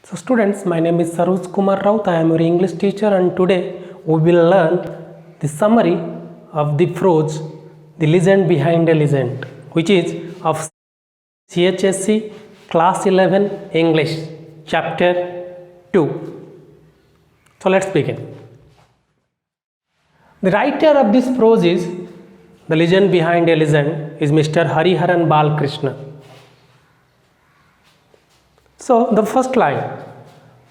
So students, my name is Saroj Kumar Raut. I am your English teacher and today we will learn the summary of the prose, The Legend Behind a Legend, which is of CHSC Class 11 English, Chapter 2. So let's begin. The writer of this prose is The Legend Behind a Legend is Mr. Hariharan Balkrishna. So the first line,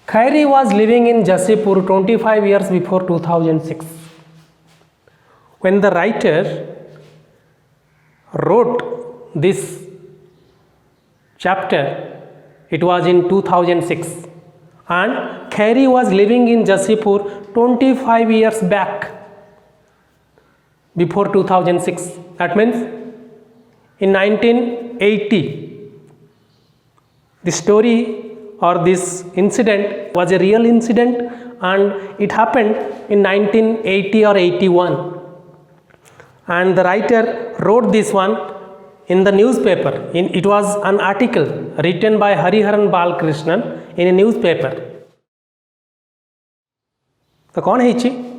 Khairi was living in Jasipur 25 years before 2006. When the writer wrote this chapter, it was in 2006 and Khairi was living in Jasipur 25 years back before 2006. That means in 1980. The story or this incident was a real incident and it happened in 1980 or 81. And the writer wrote this one in the newspaper. It was an article written by Hariharan Balkrishnan in a newspaper. तो कौन है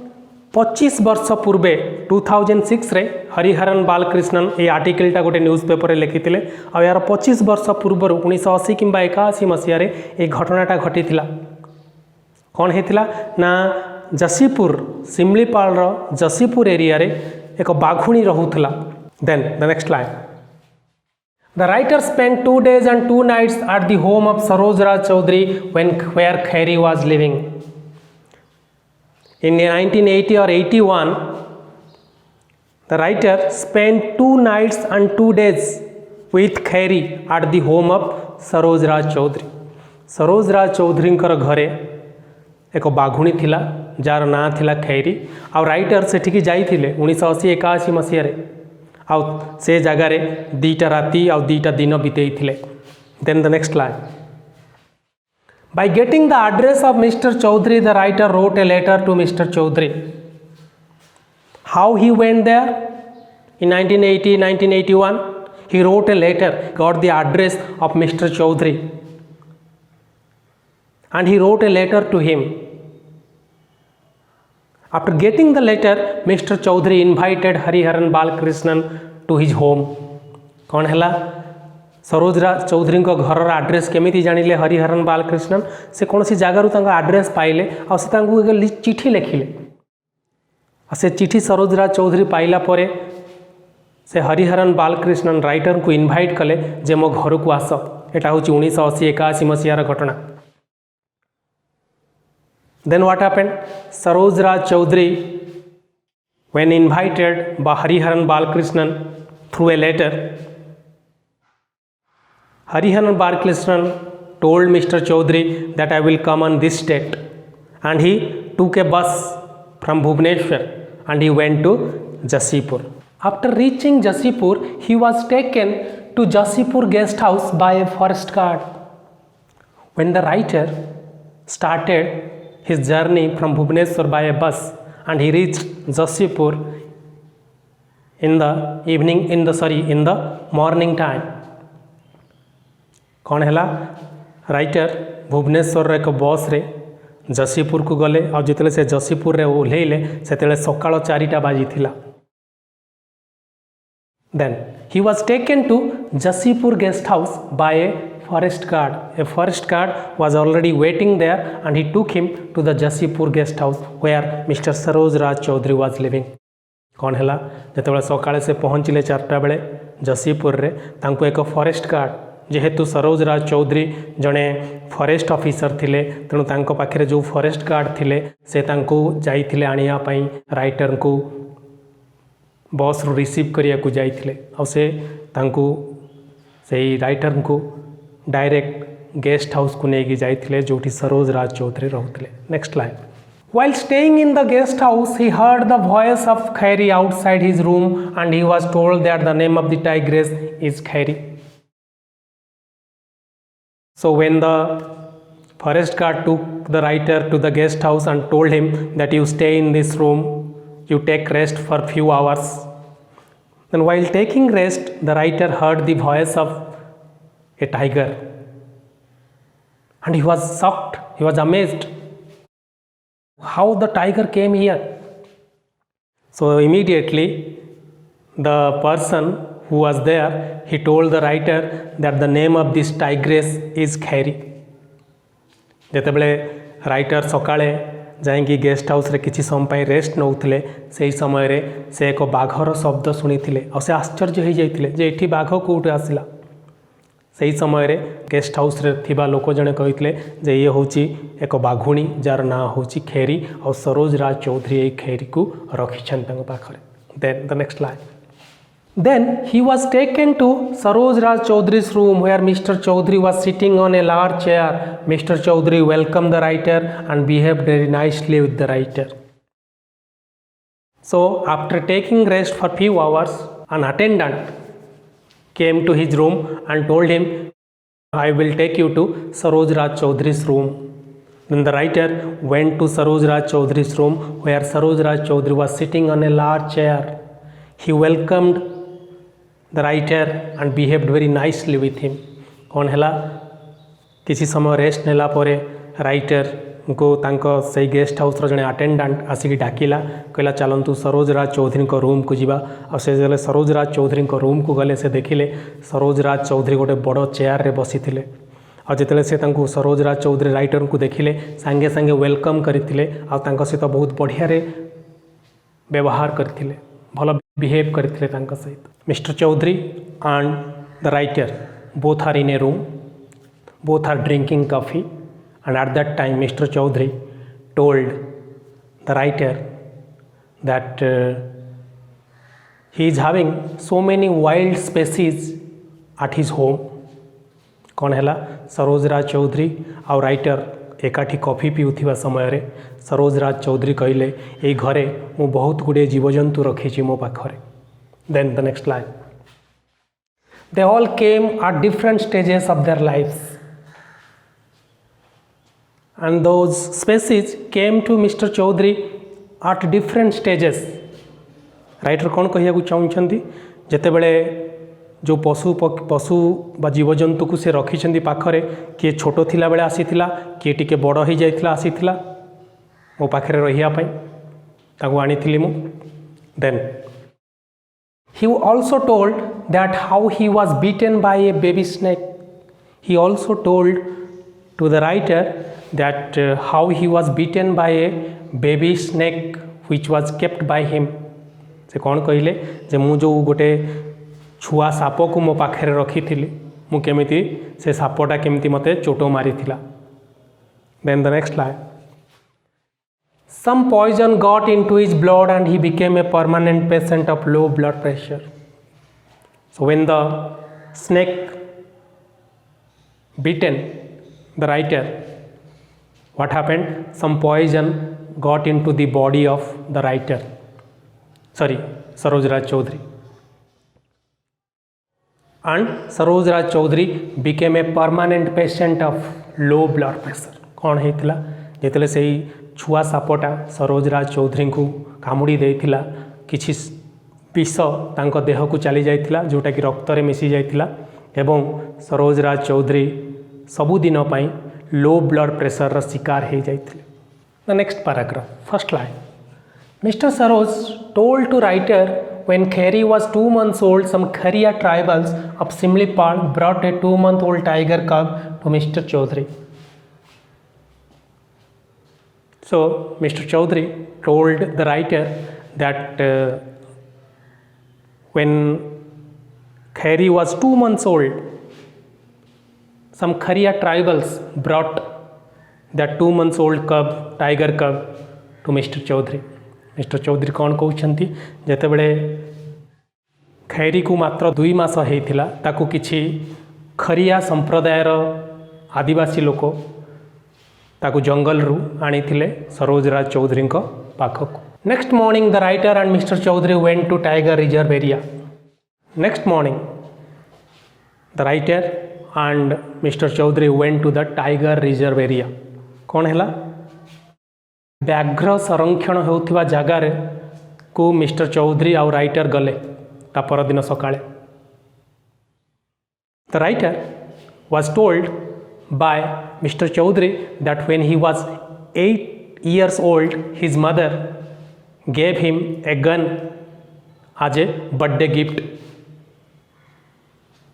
25 वर्ष पूर्वे 2006 रे हरिहरन बालकृष्णन ये आर्टिकलटा गोटे news paper रे लिखिथिले आ यार 25 वर्ष पूर्व 1980 किंबा 81 मसीह रे ए घटनाटा घटिथिला कौन हेतिला ना जसीपुर सिमलीपाल रो जसीपुर एरिया रे एक बाघुणी रहुथला then the next line the writer spent 2 days and 2 nights at the home of Saroj Raj Chaudhary where Khairi was living. In 1980 or 81, the writer spent 2 nights and 2 days with Khairi at the home of Saroj Raj Chaudhary. Saroj Raj Chaudhary घरे एक बाघुणी थिला jar ना थिला खैरी आ writer सेठिकी जाइथिले 1980 81 मसीह आ से जगार 2टा राति आ 2टा दिन बितेइथिले. Then the next line. By getting the address of Mr. Chaudhary, the writer wrote a letter to Mr. Chaudhary. How he went there? In 1980, 1981, he wrote a letter, got the address of Mr. Chaudhary. And he wrote a letter to him. After getting the letter, Mr. Chaudhary invited Hariharan Balkrishnan to his home. कौन हैला सरोज राज चौधरी घर address केमी जानिले हरिहरन बालकृष्णन से कौन सी जगार address पाइले आ से चिठी लिखिले से चिठी सरोज राज चौधरी पाइला परे से हरिहरन बालकृष्णन राइटर को इनवाइट कले जे मो घर को आस एटा हूँ 1980 81 मसीहार घटना. Then what happened Saroj Raj Chaudhary when invited by Hariharan Balkrishnan through a letter, Hariharan Balkrishnan told Mr. Chaudhary that I will come on this date, and he took a bus from Bhubaneswar and he went to Jasipur. After reaching Jasipur, he was taken to Jasipur guest house by a forest guard. When the writer started his journey from Bhubaneswar by a bus and he reached Jasipur in the morning time. कौन हैला writer Bhubaneswar एक बस रे जसीपुर को गले और जितने से जसीपुर रे ओह्लेले सेतेले सकाळ 4टा बाजी थिला. Then he was taken to Jashipur guest house by a forest guard. A forest guard was already waiting there and he took him to the Jashipur guest house where mister Saroj Raj Chaudhary was living. कौन हैला जेतेबेले सकाळे से पहुँचले 4टा बेले जसीपुर रे तांको एक फॉरेस्ट गार्ड जेहेतु सरोज राज चौधरी जड़े forest officer थिले तेणु तांको पाखरे जो फॉरेस्ट गार्ड थिले से तांको जाइथिले आनिया पई राइटर को बस रो रिसीव करिया को जाइथिले और से तांको सेही राइटर को डायरेक्ट गेस्ट हाउस को नेगी जाइथिले जोठी सरोज राज चौधरी रहउथिले. Next line. While staying in the guest house, he heard the voice of Khairi outside his room and he was told that the name of the tigress is Khairi. So when the forest guard took the writer to the guest house and told him that you stay in this room, you take rest for few hours. Then while taking rest, the writer heard the voice of a tiger. and he was shocked, he was amazed how the tiger came here. So immediately the person who was there, he told the writer that the name of this tigress is Kheri. ଯେତେବେଳେ writer ସକାଳେ ଯାଇକି guest ହାଉସ୍ରେ କିଛି ସମୟ ପାଇଁ rest ନେଉଥିଲେ ସେହି ସମୟରେ ସେ ଏକ ବାଘର ଶବ୍ଦ ଶୁଣିଥିଲେ ଆଉ ସେ ଆଶ୍ଚର୍ଯ୍ୟ ହୋଇଯାଇଥିଲେ ଯେ ଏଠି ବାଘ କେଉଁଠୁ ଆସିଲା। ସେହି ସମୟରେ ଗେଷ୍ଟ ହାଉସ୍ରେ ଥିବା ଲୋକ ଜଣେ କହିଥିଲେ ଯେ ଇଏ ହେଉଛି ଏକ ବାଘୁଣୀ ଯାହାର ନାଁ ହେଉଛି ଖେରି ଆଉ ସରୋଜ ରାଜ ଚୌଧୁରୀ ଏଇ ଖେରିକୁ ରଖିଛନ୍ତି ତାଙ୍କ ପାଖରେ। Then the next line. Then he was taken to Saroj Raj Chaudhry's room where Mr. Chaudhry was sitting on a large chair. Mr. Chaudhry welcomed the writer and behaved very nicely with the writer. So after taking rest for few hours, an attendant came to his room and told him, I will take you to Saroj Raj Chaudhry's room. Then the writer went to Saroj Raj Chaudhry's room where Saroj Raj Chaudhry was sitting on a large chair. He welcomed the writer and behaved very nicely with him. कौन हैला किसी समय rest नेला परे writer को तांको से guest house रो जने अटेंडेंट आसिक डाकिला कहला चलंतु सरोज राज चौधरी को रूम को जीवा और से जले सरोज राज चौधरी को रूम को गले से देखिले सरोज राज चौधरी गोटे बड़ चेयर रे बसिथिले और जिते से तांको सरोज राज चौधरी राइटर को देखिले सांगे सांगे वेलकम करथिले और तांको सहित बहुत बढ़िया रे व्यवहार करथिले भल बिहेव करथिले तांको सहित। Mr. Chaudhary and the writer both are in a room, both are drinking coffee, and at that time Mr. Chaudhary told the writer that he is having so many wild species at his home. कौन हैला सरोज राज चौधरी और writer एकाठी coffee पिउथिबा समय सरोज राज चौधरी कहले ए घरे मु बहुत गुड़े जीवजंतु रखी मो पाखरे। Then the next line. They all came at different stages of their lives. And those species came to Mr. Chaudhary at different stages. Writer कौन कहिया चाहूँगी जितेबले जो पशु बा जीवजंतु को से रखी पाखरे किए छोट थिला बेले आसीथिला किए टिके बड़ हो जाइथिला आसीथिला मो पाखरे रहिया पई ताको आनीथिली मु। Then he also told that how he was beaten by a baby snake. He also told to the writer that how he was beaten by a baby snake which was kept by him. से कौन कहले जे मु जो गोटे छुआ shop को मो पाखे रखी थी मु केमिति से सापटा केमिति मते चोटो मारी थिला। Then the next line. Some poison got into his blood and he became a permanent patient of low blood pressure. So when the snake bitten the writer, what happened? Some poison got into the body of the writer. Sorry, Saroj Raj Chaudhary. And Saroj Raj Chaudhary became a permanent patient of low blood pressure. कौन हेतिला जेतले सेही छुआ सापटा सरोज राज चौधरी को कामुड़ी देइथिला किछि विष तांको देह को चली जाइथिला जोटा कि रक्त रे मिसी जाइथिला एवं सरोज राज चौधरी सबुदिन पई लो ब्लड प्रेशर रा शिकार हो जाइथिले। The next paragraph first line. Mister Saroj told to writer when Kheri was 2 months old, some Khariya tribals of Simlipal brought a 2-month-old tiger cub to Mr. Chaudhary. So Mr. Chaudhary told the writer that when Kheri was 2 months old, some Khariya tribals brought that 2 months old cub, tiger cub, to Mr. Chaudhary. Mr. Chaudhary कौन कहते जिते बड़े खैरी को मात्र 2 मास होता ताकू किछि खरिया संप्रदायर आदिवासी लोक ताकू जंगल रु आनी सरोज राज चौधरी पाखक। Next morning the writer and mister Chaudhary went to tiger reserve area. Next morning the writer and mister Chaudhary went to the tiger reserve area. कौन है व्याघ्र संरक्षण होता जगार को मिस्टर चौधरी आउ राइटर गले ता परदिन सकाळे। The writer was told by Mr. Chaudhary that when he was 8 years old, his mother gave him a gun as a birthday gift.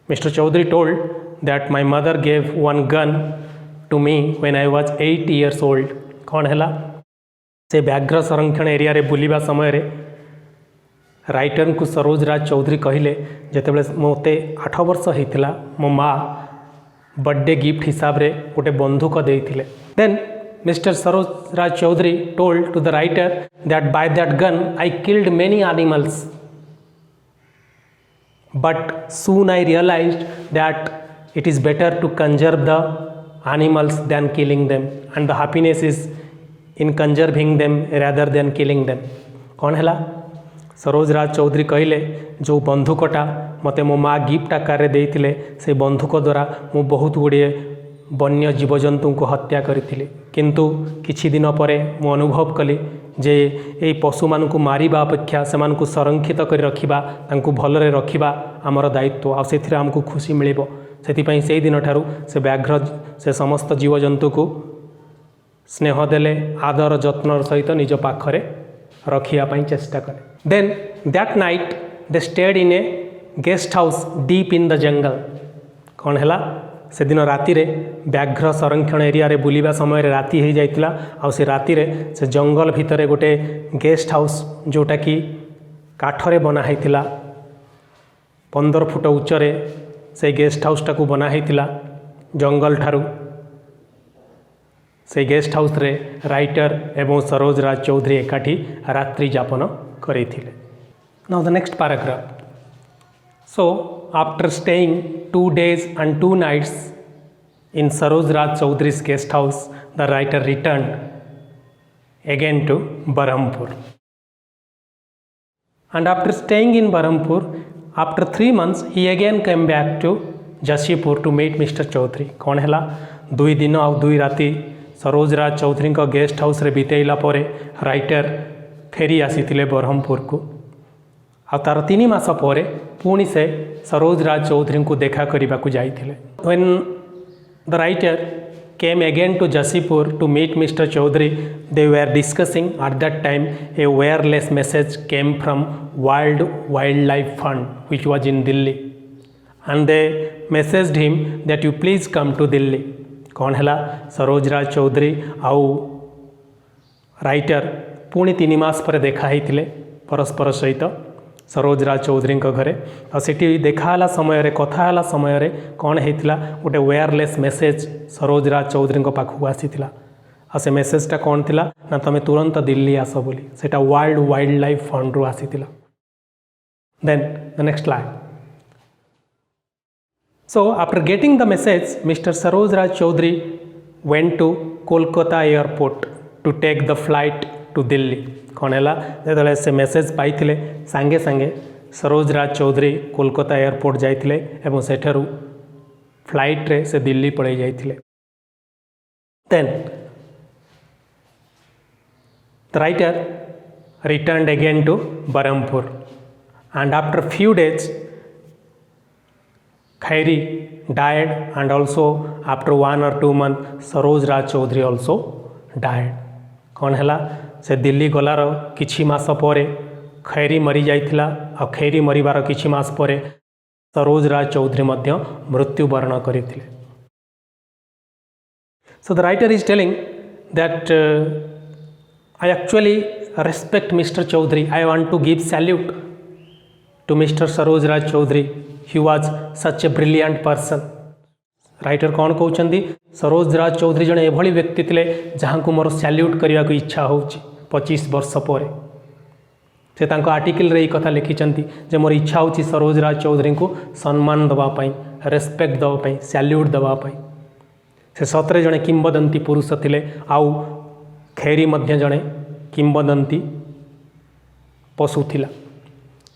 Mr. Chaudhary told that my mother gave one gun to me when I was 8 years old. कौन है से व्याघ्र संरक्षण area रे बुलिबा समय रे writer को सरोज राज चौधरी कहले जितेबाला मते 8 वर्ष होता मो माँ बर्थडे गिफ्ट हिसाब रे गोटे बंदूक देइथिले. Then Mr. Saroj Raj Chaudhary told to the writer that by that gun I killed many animals, but soon I realized that it is better to conserve the animals than killing them, and the happiness is in conserving them rather than killing them. कौन है सरोज राज चौधरी कहले जो बंदूकटा मते मो माँ gift आकार देइथिले से बंदूक द्वारा मु बहुत गुड़िए वन्य जीवजंतु को हत्या करी, किंतु किछि दिन पर मु अनुभव कली जे ये पशु मान मारिबा अपेक्षा से संरक्षित कर रखिबा तांकु भलरे रखिबा आमर दायित्व आ सेथिरे हमकु खुशी मिलिबो. सेथिपई से दिन ठारू से व्याघ्र से समस्त जीवजंतु को स्नेह देले आदर जत्न सहित निज पाखरे रखिया चेष्टा कले. Then that night they stayed in a guest house deep in the jungle. कौन है से दिन राति रे व्याघ्र संरक्षण एरिया रे बुलिबा समय रे राति हो जाइतिला आ से राति रे से जंगल भितर गोटे गेस्ट हाउस जोटा कि काठरे बना होइतिला 15 फुट उच्चरे से गेस्ट हाउसटा को बना होइतिला जंगल ठारू. से गेस्ट हाउस रे राइटर एवं सरोज राज चौधरी एकाठी रात्रि जापन करिथिले. Now the next paragraph. So after staying 2 days and 2 nights in Saroj Raj Chaudhary's guest house, the writer returned again to Berhampur. And after staying in Berhampur, after 3 months, he again came back to Jasipur to meet Mr. Chaudhary. कौन है 2 दिन और 2 राति सरोज राज चौधरी का guest house रे बितेला परे writer फेरी आसीथिले बरहमपुर को. आ तार 3 मास पर पुणी से सरोज राज चौधरी को देखा करने को जाइथिले. When the writer came again to Jasipur to meet Mr. Chaudhary, they were discussing at that time a wireless message came from World Wildlife Fund which was in Delhi, and they messaged him that you please come to Delhi. कौन है सरोज राज चौधरी आउ writer पुणी 3 मास पर देखा होइथिले परस्पर सहित सरोज राज चौधरी घरे. आठी देखाला समय कथा समय कौन होता गोटे वायरलेस मेसेज सरोज राज चौधरी पाखक आसीला. से मेसेजटा कौन थी ना तुम्हें तुरंत दिल्ली आस बोली सेटा वर्ल्ड वाइल्ड लाइफ फंड रु आसीला. Then the next line. So after getting the message, Mr. Saroj Raj Chaudhary went to Kolkata airport to take the flight to Delhi. कौन है जो से मेसेज पाई सांगे सांगे सरोज राज चौधरी कोलकाता एयरपोर्ट जाइथिले एवं सेठारु फ्लाइट रे से दिल्ली पड़े जाइथिले. Then the writer returned again to Berhampur and after few days Khairi died, and also after 1 or 2 months Saroj Raj Chaudhary also died. कौन है से दिल्ली गलार किछि मास पर खैरी मरी जाइथिला आ खैरी मरिबार किछि मास पर सरोज राज चौधरी मध्य मृत्युवरण करथिले. So the writer is telling that I actually respect Mr. Chaudhary. I want to give salute to Mr. Saroj Raj Chaudhary. He was such a brilliant person. Writer कौन कहते सरोज राज चौधरी जड़े एभली व्यक्ति थे जहाँ को मोर सैल्यूट करने को इच्छा हो 25 वर्ष पर से आर्टिकल रे कथा लिखिं जे मोर इच्छा हो सरोज राज चौधरी को सम्मान दवापाई रेस्पेक्ट दवापाई सैल्यूट दवापाई. से सतरे जड़े किंबदंती पुरुष थे आउ खैरी मध्य जड़े किंबदंती पशु थिला.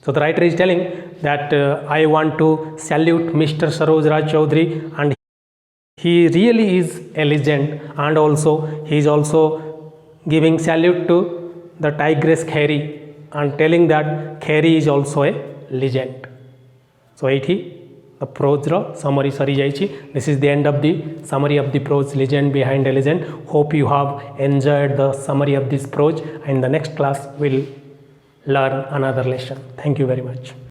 So the writer is telling that I want to salute Mr. Saroj Raj Chaudhary, and he really is a legend, and also he is also giving salute to the Tigress Khairi and telling that Khairi is also a legend. So the the prose summary सरी जाइछि. This is the end of the summary of the prose legend behind a legend. Hope you have enjoyed the summary of this prose, and the next class will learn another lesson. Thank you very much.